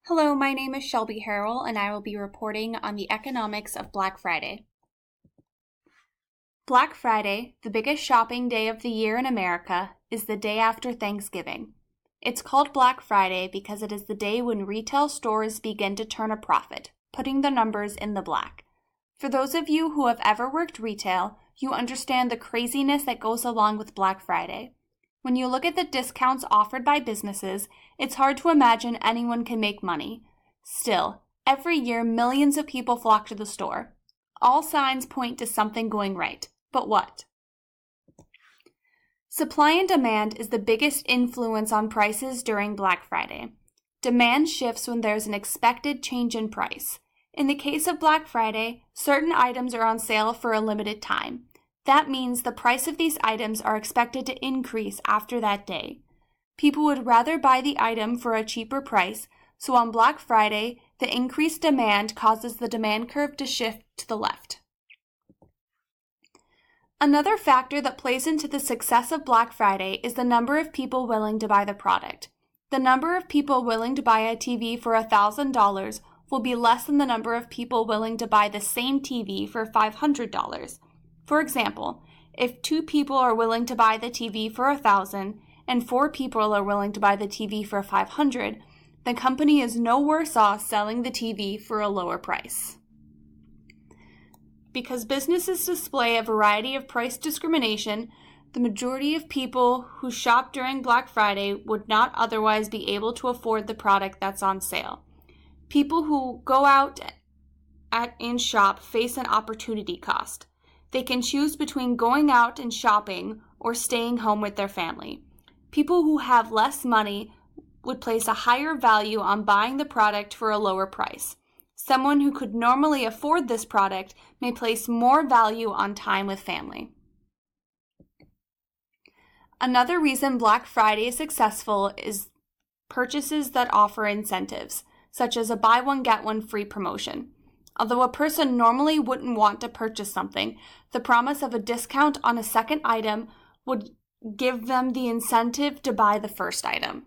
Hello, my name is Shelby Harrell, and I will be reporting on the economics of Black Friday. Black Friday, the biggest shopping day of the year in America, is the day after Thanksgiving. It's called Black Friday because it is the day when retail stores begin to turn a profit, putting the numbers in the black. For those of you who have ever worked retail, you understand the craziness that goes along with Black Friday. When you look at the discounts offered by businesses, it's hard to imagine anyone can make money. Still, every year millions of people flock to the store. All signs point to something going right. But what? Supply and demand is the biggest influence on prices during Black Friday. Demand shifts when there's an expected change in price. In the case of Black Friday, certain items are on sale for a limited time. That means the price of these items are expected to increase after that day. People would rather buy the item for a cheaper price, so on Black Friday, the increased demand causes the demand curve to shift to the left. Another factor that plays into the success of Black Friday is the number of people willing to buy the product. The number of people willing to buy a TV for $1,000 will be less than the number of people willing to buy the same TV for $500. For example, if 2 people are willing to buy the TV for $1,000 and 4 people are willing to buy the TV for $500, the company is no worse off selling the TV for a lower price. Because businesses display a variety of price discrimination, the majority of people who shop during Black Friday would not otherwise be able to afford the product that's on sale. People who go out and shop face an opportunity cost. They can choose between going out and shopping or staying home with their family. People who have less money would place a higher value on buying the product for a lower price. Someone who could normally afford this product may place more value on time with family. Another reason Black Friday is successful is purchases that offer incentives, such as a buy one get one free promotion. Although a person normally wouldn't want to purchase something, the promise of a discount on a second item would give them the incentive to buy the first item.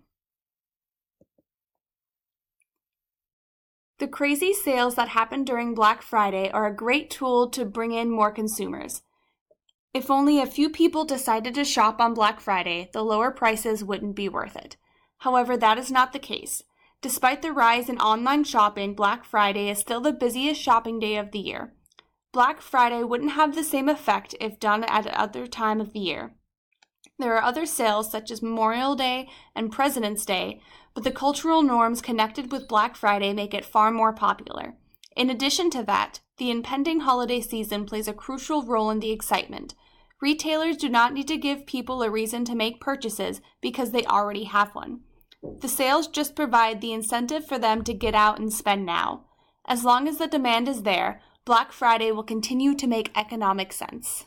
The crazy sales that happen during Black Friday are a great tool to bring in more consumers. If only a few people decided to shop on Black Friday, the lower prices wouldn't be worth it. However, that is not the case. Despite the rise in online shopping, Black Friday is still the busiest shopping day of the year. Black Friday wouldn't have the same effect if done at other time of the year. There are other sales such as Memorial Day and President's Day, but the cultural norms connected with Black Friday make it far more popular. In addition to that, the impending holiday season plays a crucial role in the excitement. Retailers do not need to give people a reason to make purchases because they already have one. The sales just provide the incentive for them to get out and spend now. As long as the demand is there, Black Friday will continue to make economic sense.